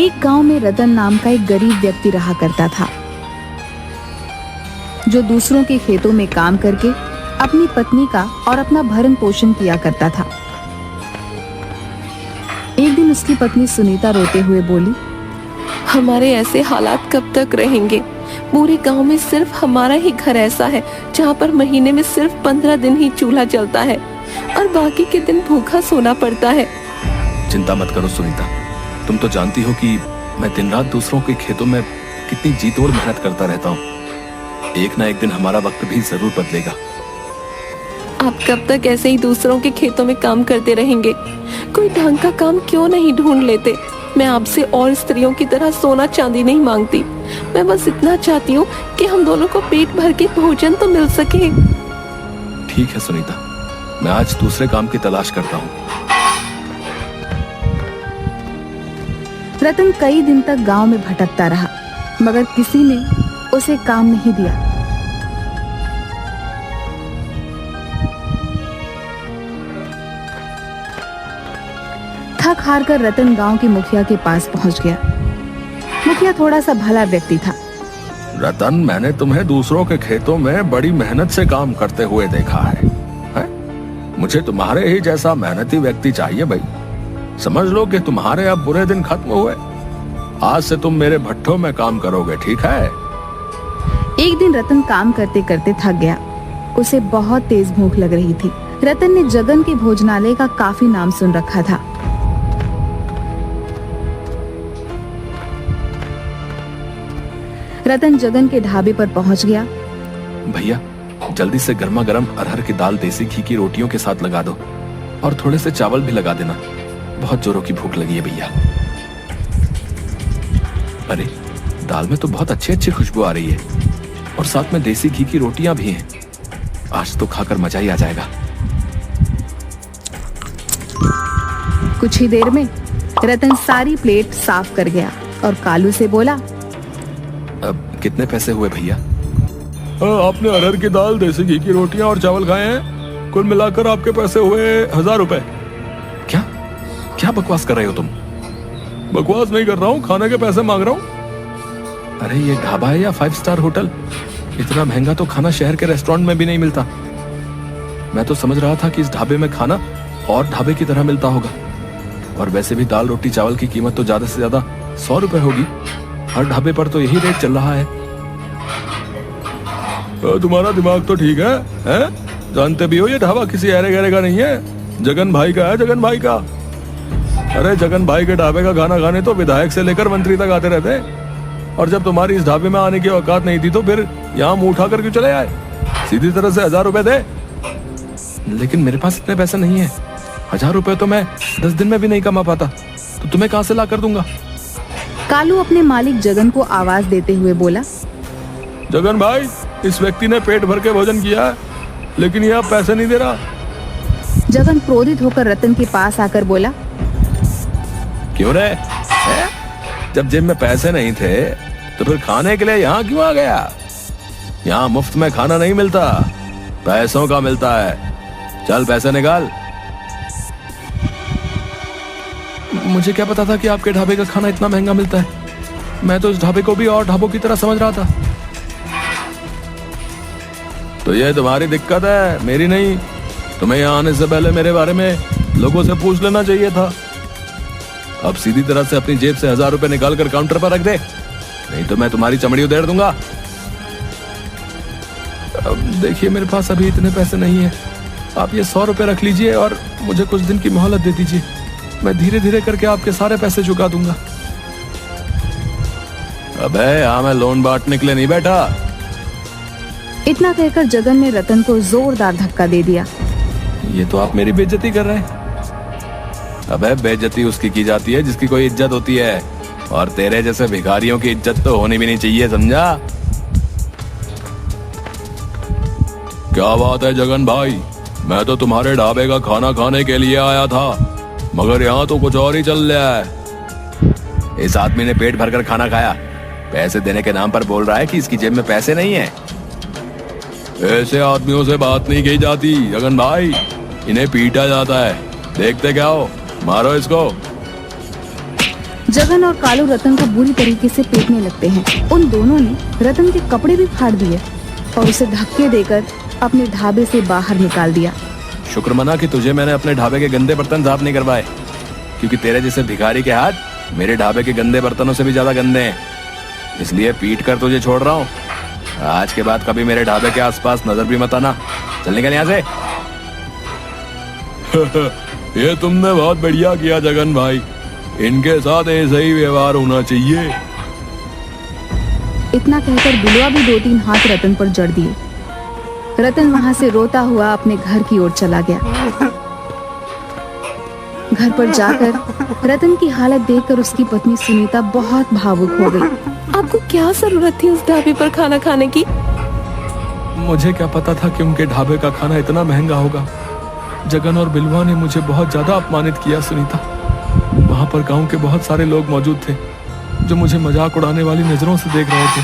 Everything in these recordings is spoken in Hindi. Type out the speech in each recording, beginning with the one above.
एक गांव में रतन नाम का एक गरीब व्यक्ति रहा करता था, जो दूसरों के खेतों में काम करके अपनी पत्नी का और अपना भरण पोषण किया करता था। एक दिन उसकी पत्नी सुनीता रोते हुए बोली, हमारे ऐसे हालात कब तक रहेंगे? पूरे गांव में सिर्फ हमारा ही घर ऐसा है जहाँ पर महीने में सिर्फ 15 दिन ही चूल्हा जलता है और बाकी के दिन भूखा सोना पड़ता है। चिंता मत करो सुनीता, तुम तो जानती हो कि मैं दिन रात दूसरों के खेतों में कितनी जी तोड़ मेहनत करता रहता हूँ। एक ना एक दिन हमारा वक्त भी जरूर बदलेगा। आप कब तक ऐसे ही दूसरों के खेतों में काम करते रहेंगे? कोई ढंग का काम क्यों नहीं ढूंढ लेते? मैं आपसे और स्त्रियों की तरह सोना चांदी नहीं मांगती, मैं बस इतना चाहती हूँ कि हम दोनों को पेट भर के भोजन तो मिल सके। ठीक है सुनीता, मैं आज दूसरे काम की तलाश करता हूँ। रतन कई दिन तक गांव में भटकता रहा, मगर किसी ने उसे काम नहीं दिया। थक हार कर रतन गांव के मुखिया के पास पहुंच गया। मुखिया थोड़ा सा भला व्यक्ति था। रतन, मैंने तुम्हें दूसरों के खेतों में बड़ी मेहनत से काम करते हुए देखा है? मुझे तुम्हारे ही जैसा मेहनती व्यक्ति चाहिए भाई। समझ लो कि तुम्हारे अब बुरे दिन खत्म हुए। आज से तुम मेरे भट्ठों में काम करोगे, ठीक है? एक दिन रतन काम करते करते थक गया। उसे बहुत तेज भूख लग रही थी। रतन ने जगन के भोजनालय का काफी नाम सुन रखा था। रतन जगन के ढाबे पर पहुंच गया। भैया, जल्दी से गर्मा गर्म अरहर की दाल देसी घी की रोटियों के साथ लगा दो और थोड़े से चावल भी लगा देना। बहुत जोरों की भूख लगी है भैया। अरे, दाल में तो बहुत अच्छी अच्छी खुशबू आ रही है और साथ में देसी घी की रोटियां भी हैं। आज तो खाकर मजा ही आ जाएगा। कुछ ही देर में रतन सारी प्लेट साफ कर गया और कालू से बोला, अब कितने पैसे हुए भैया? आपने अरहर की दाल, देसी घी की रोटियां और चावल खाए हैं। कुल मिलाकर आपके पैसे हुए 1000 रुपए। क्या क्या बकवास कर रहे हो तुम? बकवास नहीं कर रहा हूँ, खाने के पैसे मांग रहा हूँ। अरे ये ढाबा है या 5 स्टार होटल? इतना महंगा तो खाना शहर के रेस्टोरेंट में भी नहीं मिलता। मैं तो समझ रहा था कि इस ढाबे में खाना और ढाबे की तरह मिलता होगा। और वैसे भी दाल रोटी चावल की कीमत तो ज्यादा से ज्यादा 100 रुपए होगी। हर ढाबे पर तो यही रेट चल रहा है। तुम्हारा दिमाग तो ठीक है, हैं? जानते भी हो ये ढाबा किसी अरे गहरे का नहीं है, जगन भाई का है, जगन भाई का। अरे जगन भाई के ढाबे का खाना खाने तो विधायक से लेकर मंत्री तक आते रहते हैं। और जब तुम्हारी इस ढाबे में आने की औकात नहीं थी तो फिर यहाँ मुंह उठा कर क्यों चले आए? सीधी तरह से 1000 रुपए दे। लेकिन मेरे पास इतने पैसे नहीं है। 1000 रुपए तो मैं 10 दिन में भी नहीं कमा पाता, तो तुम्हें कहाँ से ला कर दूंगा? कालू अपने मालिक जगन को आवाज देते हुए बोला, जगन भाई, इस व्यक्ति ने पेट भर के भोजन किया है, लेकिन यह पैसे नहीं दे रहा। जगन क्रोधित होकर रतन के पास आकर बोला, क्यों रे? जब जेब में पैसे नहीं थे तो फिर खाने के लिए यहाँ क्यों आ गया? यहाँ मुफ्त में खाना नहीं मिलता, पैसों का मिलता है। चल पैसे निकाल। मुझे क्या पता था कि आपके ढाबे का खाना इतना महंगा मिलता है। मैं तो इस ढाबे को भी और ढाबों की तरह समझ रहा था। तो ये तुम्हारी दिक्कत है, मेरी नहीं। तुम्हें यहाँ आने से पहले मेरे बारे में लोगों से पूछ लेना चाहिए था। अब सीधी तरह से अपनी जेब से 1000 रुपए निकाल कर काउंटर पर रख दे, नहीं तो मैं तुम्हारी चमड़ी उधेड़ दूंगा। अब देखिए, मेरे पास अभी इतने पैसे नहीं है। आप ये 100 रुपए रख लीजिए और मुझे कुछ दिन की मोहलत दे दीजिए। मैं धीरे धीरे करके आपके सारे पैसे चुका दूंगा। अबे यहाँ मैं लोन बांटने के लिए नहीं बैठा। इतना कहकर जगन ने रतन को जोरदार धक्का दे दिया। ये तो आप मेरी बेइज्जती कर रहे हैं। अबे बेइज्जती उसकी की जाती है जिसकी कोई इज्जत होती है, और तेरे जैसे भिखारियों की इज्जत तो होनी भी नहीं चाहिए, समझा? क्या बात है जगन भाई, मैं तो तुम्हारे ढाबे का खाना खाने के लिए आया था, मगर यहाँ तो कुछ और ही चल रहा है। इस आदमी ने पेट भरकर खाना खाया, पैसे देने के नाम पर बोल रहा है कि इसकी जेब में पैसे नहीं है। ऐसे आदमियों से बात नहीं की जाती जगन भाई, इन्हें पीटा जाता है। देखते क्या हो, मारो इसको। जगन और कालू रतन को बुरी तरीके से पीटने लगते हैं। उन दोनों ने रतन के कपड़े भी फाड़ दिए और उसे धक्के देकर अपने ढाबे से बाहर निकाल दिया। शुक्र मना कि तुझे मैंने अपने ढाबे के गंदे बर्तन साफ नहीं करवाए, क्योंकि तेरे जैसे भिखारी के हाथ मेरे ढाबे के गंदे बर्तनों से भी ज्यादा गंदे हैं। इसलिए पीट कर तुझे छोड़ रहा हूँ। आज के बाद कभी मेरे ढाबे के आसपास नजर भी मत आना। चल निकल यहाँ से। ये तुमने बहुत बढ़िया किया जगन भाई, इनके साथ ऐसा ही व्यवहार होना चाहिए। इतना कहकर बिलवा भी 2-3 हाथ रतन पर जड़ दिए। रतन वहां से रोता हुआ अपने घर की ओर चला गया। घर पर जाकर रतन की हालत देखकर उसकी पत्नी सुनीता बहुत भावुक हो गई। आपको क्या जरूरत थी उस ढाबे पर खाना खाने की? मुझे क्या पता था कि उनके ढाबे का खाना इतना महंगा होगा। जगन और बिलवा ने मुझे बहुत ज्यादा अपमानित किया सुनीता। वहाँ पर गांव के बहुत सारे लोग मौजूद थे जो मुझे मजाक उड़ाने वाली नजरों से देख रहे थे।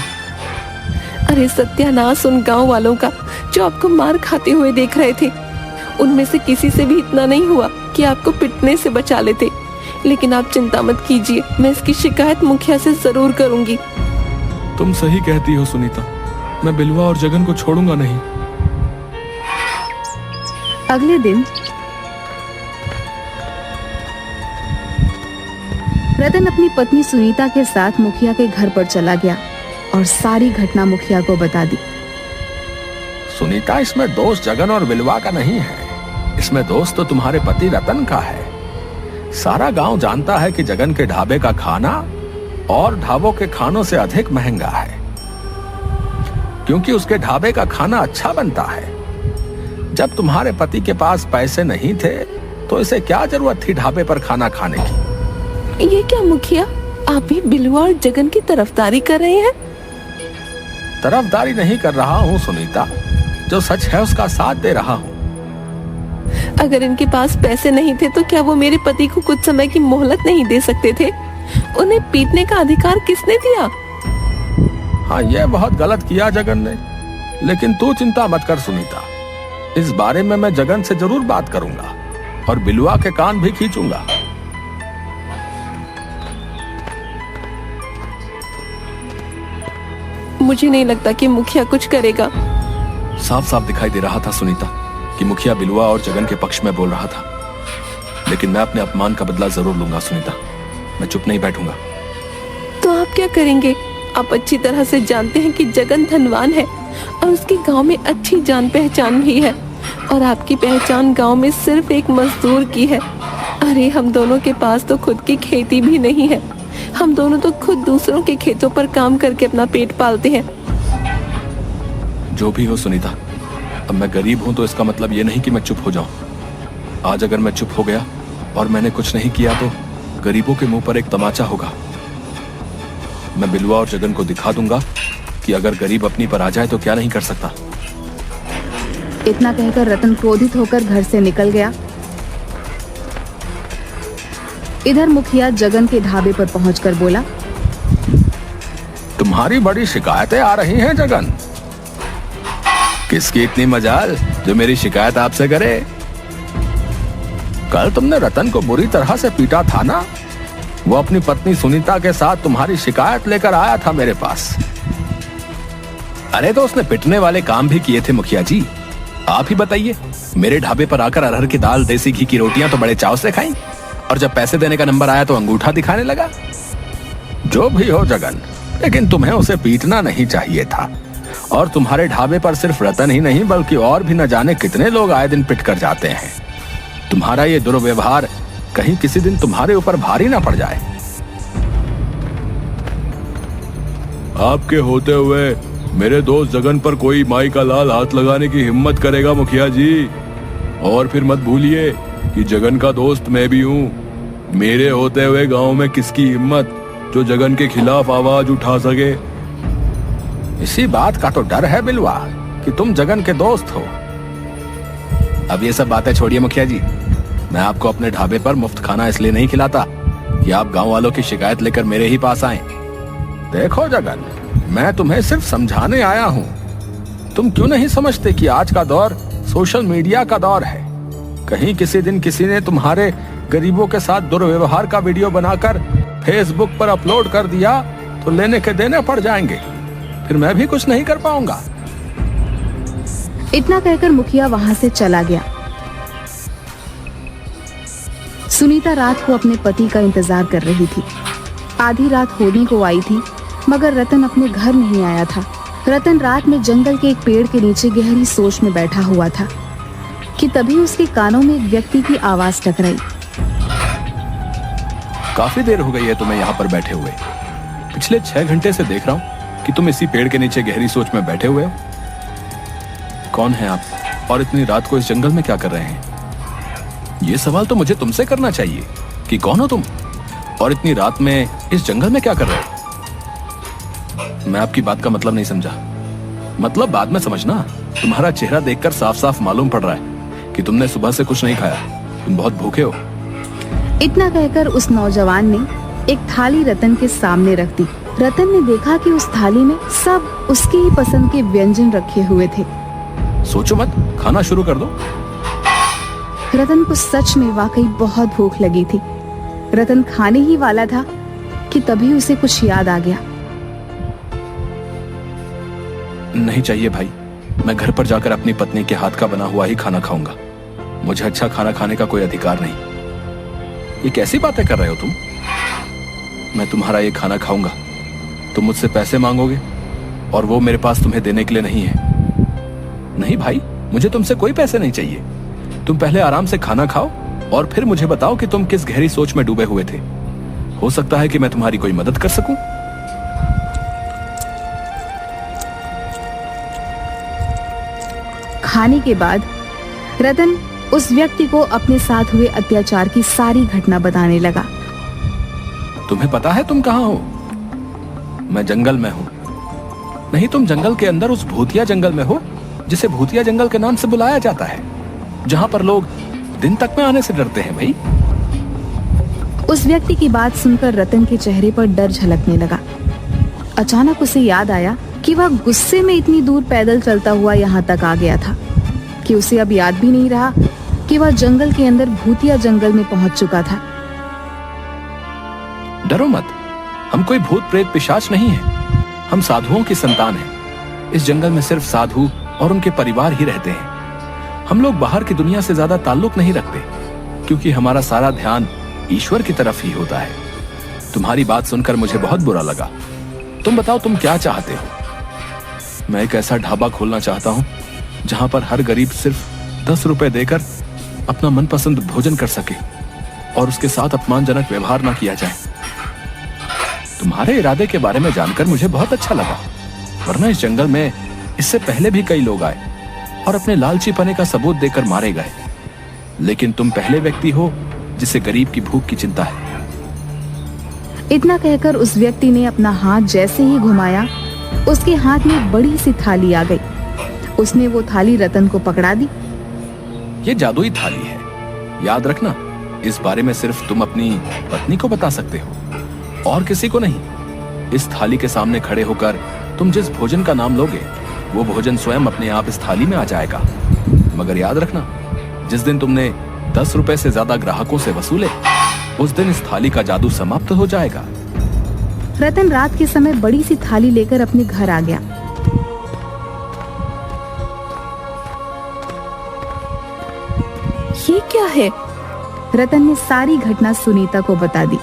अरे सत्यानाश उन गांव वालों का जो आपको मार खाते हुए देख रहे थे। उनमें से किसी से भी इतना नहीं हुआ कि आपको पिटने से बचा लेते। लेकिन आप चिंता मत कीजिए, मैं इसकी शिकायत मुखिया से जरूर करूंगी। तुम सही कहती हो सुनीता, मैं बिलवा और जगन को छोड़ूंगा नहीं। अगले दिन रतन अपनी पत्नी सुनीता के साथ मुखिया के घर पर चला गया और सारी घटना मुखिया को बता दी। सुनीता, इसमें दोष जगन और बिलवा का नहीं है, इसमें दोष तो तुम्हारे पति रतन का है। सारा गांव जानता है कि जगन के ढाबे का खाना और ढाबों के खानों से अधिक महंगा है, क्योंकि उसके ढाबे का खाना अच्छा बनता है। जब तुम्हारे पति के पास पैसे नहीं थे तो इसे क्या जरूरत थी ढाबे पर खाना खाने की? ये क्या मुखिया, आप भी बिलवा और जगन की तरफदारी कर रहे हैं? तरफदारी नहीं कर रहा हूँ सुनीता, जो सच है उसका साथ दे रहा हूँ। अगर इनके पास पैसे नहीं थे तो क्या वो मेरे पति को कुछ समय की मोहलत नहीं दे सकते थे? उन्हें पीटने का अधिकार किसने दिया? हाँ, यह बहुत गलत किया जगन ने, लेकिन तू चिंता मत कर सुनीता, इस बारे में मैं जगन से जरूर बात करूंगा और बिलवा के कान भी खींचूंगा। मुझे नहीं लगता कि मुखिया कुछ करेगा। साफ साफ दिखाई दे रहा था सुनीता कि मुखिया बिलवा और जगन के पक्ष में बोल रहा था, लेकिन मैं अपने अपमान का बदला जरूर लूंगा सुनीता। मैं चुप नहीं बैठूंगा। तो आप क्या करेंगे? आप अच्छी तरह से जानते हैं कि जगन धनवान है और उसके गांव में अच्छी जान पहचान भी है, और आपकी पहचान गांव में सिर्फ एक मजदूर की है। अरे हम दोनों के पास तो खुद की खेती भी नहीं है। हम दोनों तो खुद दूसरों के खेतों पर काम करके अपना पेट पालते हैं। जो भी हो सुनीता, अब मैं गरीब हूं तो इसका मतलब ये नहीं कि मैं चुप हो जाऊं। आज अगर मैं चुप हो गया और मैंने कुछ नहीं किया तो गरीबों के मुंह पर एक तमाचा होगा। मैं बिलवा और जगन को दिखा दूंगा कि अगर गरीब अपनी पर आ जाए तो क्या नहीं कर सकता। इतना कहकर रतन क्रोधित होकर घर से निकल गया। इधर मुखिया जगन के ढाबे पर पहुंचकर बोला, तुम्हारी बड़ी शिकायतें आ रही हैं जगन। किसकी इतनी मजाल जो मेरी शिकायत आपसे करे? कल तुमने रतन को बुरी तरह से पीटा था ना? वो अपनी पत्नी सुनीता के साथ तुम्हारी शिकायत लेकर आया था मेरे पास। अरे तो उसने पिटने वाले काम भी किए थे मुखिया जी। आप ही बताइए, मेरे ढाबे पर आकर अरहर की दाल, देसी घी की रोटियां तो बड़े चाव से खाई, और जब पैसे देने का नंबर आया तो अंगूठा दिखाने लगा। जो भी हो जगन, लेकिन तुम्हें उसे पीटना नहीं चाहिए था। और तुम्हारे ढाबे पर सिर्फ रतन ही नहीं बल्कि और भी न जाने कितने लोग आए दिन पिट कर जाते हैं। तुम्हारा ये दुर्व्यवहार कहीं किसी दिन तुम्हारे ऊपर भारी ना पड़ जाए। आपके होते हुए मेरे दोस्त जगन पर कोई माई का लाल हाथ लगाने की हिम्मत करेगा मुखिया जी? और फिर मत भूलिए कि जगन का दोस्त मैं भी हूँ। मेरे होते हुए गांव में किसकी हिम्मत जो जगन के खिलाफ आवाज उठा सके? इसी बात का तो डर है बिलवा कि तुम जगन के दोस्त हो। अब ये सब बातें छोड़िए मुखिया जी। मैं आपको अपने ढाबे पर मुफ्त खाना इसलिए नहीं खिलाता कि आप गांव वालों की शिकायत लेकर मेरे ही पास आए। देखो जगन, मैं तुम्हें सिर्फ समझाने आया हूँ। तुम क्यों नहीं समझते कि आज का दौर सोशल मीडिया का दौर है? कहीं किसी दिन किसी ने तुम्हारे गरीबों के साथ दुर्व्यवहार का वीडियो बनाकर फेसबुक पर अपलोड कर दिया तो लेने के देने पड़ जाएंगे, फिर मैं भी कुछ नहीं कर पाऊंगा। इतना कहकर मुखिया वहां से चला गया। सुनीता रात को अपने पति का इंतजार कर रही थी। आधी रात होने को आई थी, मगर रतन अपने घर नहीं आया था। रतन रात में जंगल के एक पेड़ के नीचे गहरी सोच में बैठा हुआ था कि तभी उसके कानों में एक व्यक्ति की आवाज टकराई। काफी देर हो गई है तुम्हें यहाँ पर बैठे हुए। पिछले 6 घंटे से देख रहा हूँ कि तुम इसी पेड़ के नीचे गहरी सोच में बैठे हुए हो। कौन है आप और इतनी रात को इस जंगल में क्या कर रहे हैं? ये सवाल तो मुझे तुमसे करना चाहिए कि कौन हो तुम और इतनी रात में इस जंगल में क्या कर रहे हो? मैं आपकी बात का मतलब नहीं समझा। मतलब बाद में समझना। तुम्हारा चेहरा देखकर साफ साफ मालूम पड़ रहा है कि तुमने सुबह से कुछ नहीं खाया। तुम बहुत भूखे हो। इतना कहकर उस नौजवान ने एक थाली रतन के सामने रख दी। रतन ने देखा कि उस थाली में सब उसकी ही पसंद के व्यंजन रखे हुए थे। सोचो मत, खाना शुरू कर दो। रतन को सच में वाकई बहुत भूख लगी थी। रतन खाने ही वाला था कि तभी उसे कुछ याद आ गया। नहीं चाहिए भाई, मैं घर पर जाकर अपनी पत्नी के हाथ का बना हुआ ही खाना खाऊंगा। मुझे अच्छा खाना खाने का कोई अधिकार नहीं। ये कैसी बातें कर रहे हो तुम? मैं तुम्हारा ये खाना खाऊंगा, तुम मुझसे पैसे मांगोगे और वो मेरे पास तुम्हें देने के लिए नहीं है। नहीं भाई, मुझे तुमसे कोई पैसे नहीं चाहिए। तुम पहले आराम से खाना खाओ और फिर मुझे बताओ कि तुम किस गहरी सोच में डूबे हुए थे। हो सकता है कि मैं तुम्हारी कोई मदद कर सकूं। खाने के बाद रतन उस व्यक्ति को अपने साथ हुए अत्याचार की सारी घटना बताने लगा। तुम्हें पता है तुम कहाँ हो? मैं जंगल में हूँ। नहीं, तुम जंगल के अंदर उस भूतिया जंगल में हो जिसे भूतिया जंगल के नाम से बुलाया जाता है, जहाँ पर लोग दिन तक में आने से डरते हैं। भाई, उस व्यक्ति की बात सुनकर रतन के चेहरे पर डर झलकने लगा। अचानक उसे याद आया कि वह गुस्से में इतनी दूर पैदल चलता हुआ यहाँ तक आ गया था कि उसे अब याद भी नहीं रहा कि वह जंगल के अंदर भूतिया जंगल में पहुंच चुका था। डरो मत, हम कोई भूत प्रेत पिशाच नहीं है। हम साधुओं की संतान हैं। इस जंगल में सिर्फ साधु और उनके परिवार ही रहते हैं। हम लोग बाहर की दुनिया से ज्यादा ताल्लुक नहीं रखते, क्योंकि हमारा सारा ध्यान ईश्वर की तरफ ही होता है। तुम्हारी बात सुनकर मुझे बहुत बुरा लगा। तुम बताओ, तुम क्या चाहते हो? मैं एक ऐसा ढाबा खोलना चाहता हूँ जहाँ पर हर गरीब सिर्फ 10 रुपए देकर अपना मनपसंद भोजन कर सके और उसके साथ अपमानजनक व्यवहार ना किया जाए। तुम्हारे इरादे के बारे में जानकर मुझे बहुत अच्छा लगा, वरना इस जंगल में इससे पहले भी कई लोग आए और अपने लालचीपने का सबूत देकर मारे गए, लेकिन तुम पहले व्यक्ति हो जिसे गरीब की भूख की चिंता है। इतना कहकर उस व्यक्ति ने अपना हाथ जैसे ही घुमाया, उसके हाथ में एक बड़ी सी थाली आ गई। उसने वो थाली रतन को पकड़ा दी। ये जादुई थाली है, याद रखना। इस बारे में सिर्फ तुम अपनी पत्नी को बता सकते हो और किसी को नहीं। इस थाली के सामने खड़े होकर तुम जिस भोजन का नाम लोगे, वो भोजन स्वयं अपने आप इस थाली में आ जाएगा। मगर याद रखना, जिस दिन तुमने 10 रुपए से ज्यादा ग्राहकों से वसूले, उस दिन इस थाली का जादू समाप्त हो जाएगा। रतन रात के समय बड़ी सी थाली लेकर अपने घर आ गया। ये क्या है? रतन ने सारी घटना सुनीता को बता दी।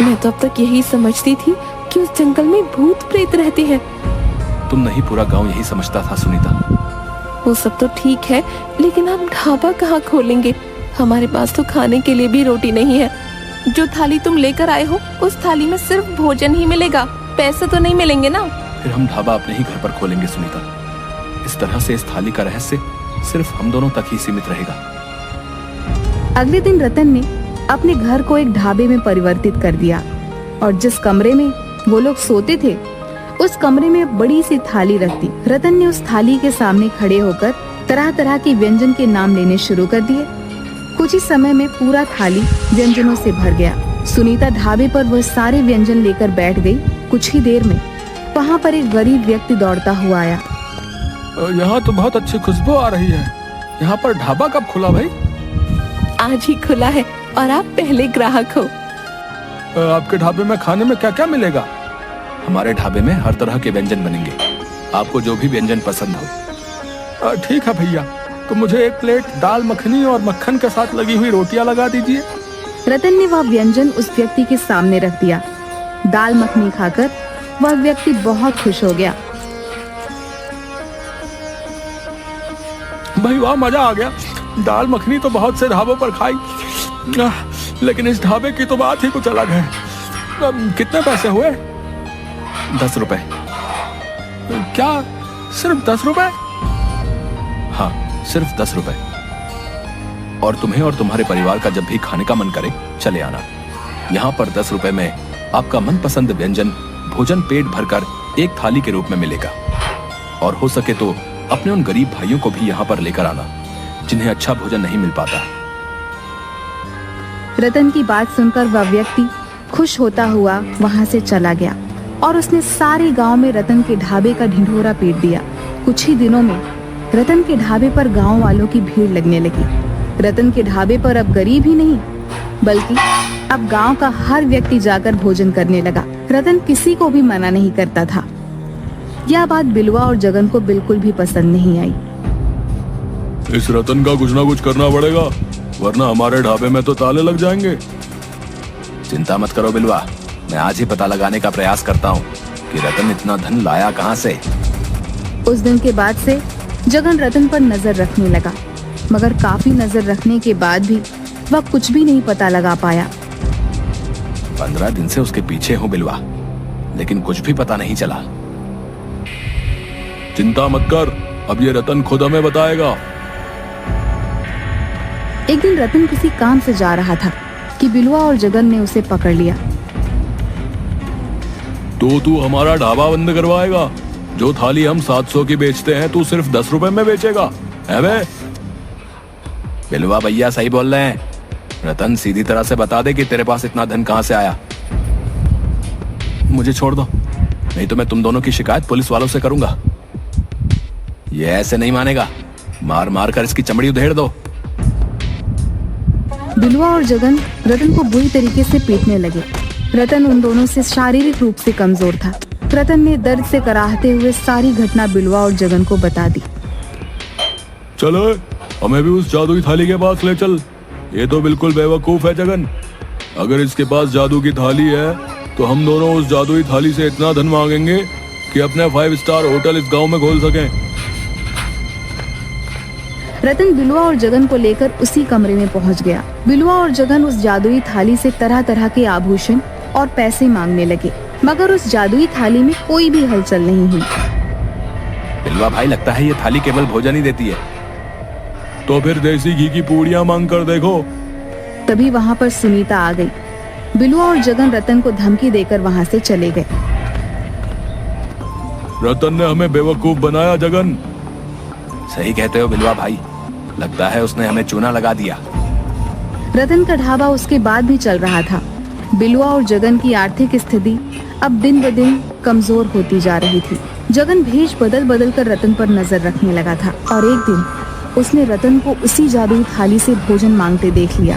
मैं तो अब तक यही समझती थी कि उस जंगल में भूत प्रेत रहते हैं। तुम नहीं, पूरा गांव यही समझता था सुनीता। वो सब तो ठीक है, लेकिन हम ढाबा कहाँ खोलेंगे? हमारे पास तो खाने के लिए भी रोटी नहीं है। जो थाली तुम लेकर आए हो, उस थाली में सिर्फ भोजन ही मिलेगा, पैसे तो नहीं मिलेंगे ना। फिर हम ढाबा अपने ही घर पर खोलेंगे सुनीता। इस तरह से इस थाली का रहस्य सिर्फ हम दोनों तक ही सीमित रहेगा। अगले दिन रतन ने अपने घर को एक ढाबे में परिवर्तित कर दिया और जिस कमरे में वो लोग सोते थे, उस कमरे में बड़ी सी थाली रख दी। रतन ने उस थाली के सामने खड़े होकर तरह तरह के व्यंजन के नाम लेने शुरू कर दिए। कुछ ही समय में पूरा थाली व्यंजनों से भर गया। सुनीता ढाबे पर वह सारे व्यंजन लेकर बैठ गई। कुछ ही देर में वहाँ पर एक गरीब व्यक्ति दौड़ता हुआ आया। यहाँ तो बहुत अच्छी खुशबू आ रही है। यहाँ पर ढाबा कब खुला भाई? आज ही खुला है, और आप पहले ग्राहक हो। आपके ढाबे में खाने में क्या क्या मिलेगा? हमारे ढाबे में हर तरह के व्यंजन बनेंगे, आपको जो भी व्यंजन पसंद हो। ठीक है भैया, तो मुझे एक प्लेट दाल मखनी और मक्खन के साथ लगी हुई रोटियां लगा दीजिए। रतन ने वह व्यंजन उस व्यक्ति के सामने रख दिया। दाल मखनी खाकर वह व्यक्ति बहुत खुश हो गया। भाई वाह, मजा आ गया। दाल मखनी तो बहुत से ढाबों पर खाई, लेकिन इस ढाबे की तो बात ही कुछ अलग है। कितने पैसे हुए? 10 रुपए। क्या, सिर्फ 10 रुपए? हाँ, सिर्फ 10 रुपए। और तुम्हें और तुम्हारे परिवार का जब भी खाने का मन करे चले आना। यहाँ पर 10 रुपए में आपका मनपसंद व्यंजन भोजन पेट भरकर एक थाली के रूप में मिलेगा। और हो सके तो अपने उन गरीब भाइयों को भी यहाँ पर लेकर आना जिन्हें अच्छा भोजन नहीं मिल पाता। रतन की बात सुनकर वह व्यक्ति खुश होता हुआ वहां से चला गया और उसने सारे गांव में रतन के ढाबे का ढिंढोरा पीट दिया। कुछ ही दिनों में रतन के ढाबे पर गांव वालों की भीड़ लगने लगी। रतन के ढाबे पर अब गरीब ही नहीं बल्कि अब गांव का हर व्यक्ति जाकर भोजन करने लगा। रतन किसी को भी मना नहीं करता था। यह बात बिलवा और जगन को बिल्कुल भी पसंद नहीं आई। इस रतन का कुछ ना कुछ करना पड़ेगा, वरना हमारे ढाबे में तो ताले लग जाएंगे। चिंता मत करो बिलवा, मैं आज ही पता लगाने का प्रयास करता हूँ कि रतन इतना धन लाया कहाँ से। उस दिन के बाद से जगन रतन पर नजर रखने लगा, मगर काफी नजर रखने के बाद भी वह कुछ भी नहीं पता लगा पाया। 15 दिन से उसके पीछे हूँ बिलवा, लेकिन कुछ भी पता नहीं चला। चिंता मत कर, अब ये रतन खुद हमें बताएगा। एक दिन रतन किसी काम से जा रहा था कि बिलवा और जगन ने उसे पकड़ लिया। तो तू हमारा ढाबा बंद करवाएगा? जो थाली हम 700 की बेचते हैं तू सिर्फ 10 रुपए में बेचेगा, है बे? बिलवा भैया सही बोल रहे हैं। रतन सीधी तरह से बता दे कि तेरे पास इतना धन कहां से आया। मुझे छोड़ दो, नहीं तो मैं तुम दोनों की शिकायत पुलिस वालों से करूंगा। ये ऐसे नहीं मानेगा, मार मार कर इसकी चमड़ी उधेड़ दो। बिलवा और जगन रतन को बुरी तरीके से पीटने लगे। रतन उन दोनों से शारीरिक रूप से कमजोर था। रतन ने दर्द से कराहते हुए सारी घटना बिलवा और जगन को बता दी। चलो हमें भी उस जादुई थाली के पास ले चल। ये तो बिल्कुल बेवकूफ है जगन। अगर इसके पास जादू की थाली है तो हम दोनों उस जादुई थाली से इतना धन मांगेंगे कि अपने 5 स्टार होटल इस गांव में खोल सकें। रतन बिलवा और जगन को लेकर उसी कमरे में पहुंच गया। बिलवा और जगन उस जादुई थाली से तरह तरह के आभूषण और पैसे मांगने लगे, मगर उस जादुई थाली में कोई भी हलचल नहीं हुई। बिलवा भाई, लगता है ये थाली केवल भोजन ही देती है। तो फिर देसी घी की पूड़ियां मांग कर देखो। तभी वहाँ पर सुनीता आ गई। बिलवा और जगन रतन को धमकी देकर वहाँ से चले गए। रतन ने हमें बेवकूफ बनाया जगन। सही कहते हो बिलवा भाई, लगता है उसने हमें चूना लगा दिया। रतन का ढाबा उसके बाद भी चल रहा था। बिलवा और जगन की आर्थिक स्थिति अब दिन ब दिन कमजोर होती जा रही थी। जगन भेष बदल बदल कर रतन पर नजर रखने लगा था और एक दिन उसने रतन को उसी जादुई थाली से भोजन मांगते देख लिया।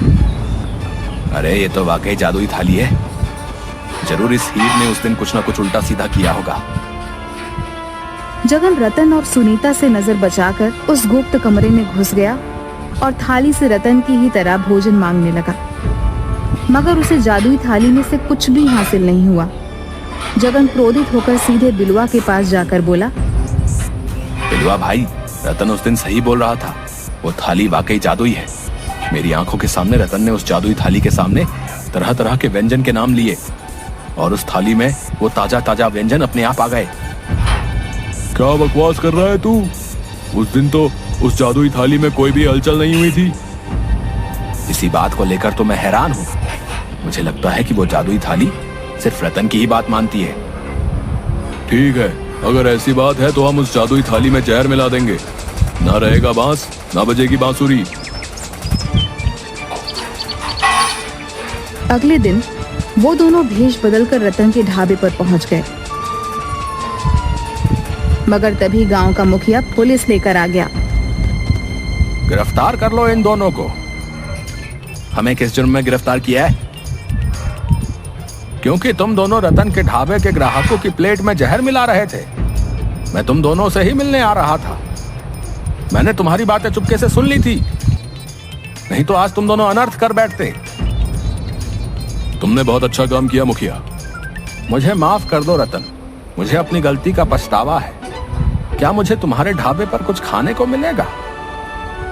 अरे ये तो वाकई जादुई थाली है। जरूर इस हीर ने उस दिन कुछ ना कुछ उल्टा सीधा किया होगा। जगन रतन और सुनीता से नजर बचाकर उस गुप्त कमरे में घुस गया और थाली से रतन की ही तरह भोजन मांगने लगा, मगर उसे जादुई थाली में से कुछ भी हासिल नहीं हुआ। जगन क्रोधित होकर सीधे बिलवा के पास जाकर बोला, बिलवा भाई, रतन उस दिन सही बोल रहा था, वो थाली वाकई जादुई है। मेरी आंखों के सामने रतन ने उस जादुई थाली के सामने तरह तरह के व्यंजन के नाम लिए और उस थाली में वो ताजा ताजा व्यंजन अपने आप आ गए। क्या बकवास कर रहा है तू? उस दिन तो उस जादुई थाली में कोई भी हलचल नहीं हुई थी। इसी बात को लेकर तो मैं हैरान हूँ। मुझे लगता है कि वो जादुई थाली सिर्फ रतन की ही बात मानती है। ठीक है, अगर ऐसी बात है तो हम उस जादुई थाली में जहर मिला देंगे। ना रहेगा बांस, ना बजेगी बांसुरी। अगले दिन वो दोनों भेष बदलकर रतन के ढाबे पर पहुंच गए, मगर तभी गांव का मुखिया पुलिस लेकर आ गया। गिरफ्तार कर लो इन दोनों को। हमें किस जुर्म में गिरफ्तार किया है? क्योंकि तुम दोनों रतन के ढाबे के ग्राहकों की प्लेट में जहर मिला रहे थे। मैं तुम दोनों से ही मिलने आ रहा था। मैंने तुम्हारी बातें चुपके से सुन ली थी, नहीं तो आज तुम दोनों अनर्थ कर बैठते। तुमने बहुत अच्छा काम किया मुखिया। मुझे माफ कर दो रतन, मुझे अपनी गलती का पछतावा है। क्या मुझे तुम्हारे ढाबे पर कुछ खाने को मिलेगा?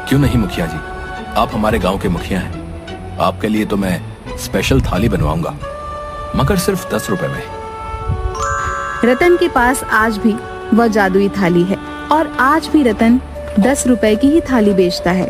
क्यों नहीं मुखिया जी, आप हमारे गांव के मुखिया हैं। आपके लिए तो मैं स्पेशल थाली बनवाऊंगा, मगर सिर्फ 10 रुपए में। रतन के पास आज भी वह जादुई थाली है और आज भी रतन 10 रुपए की ही थाली बेचता है।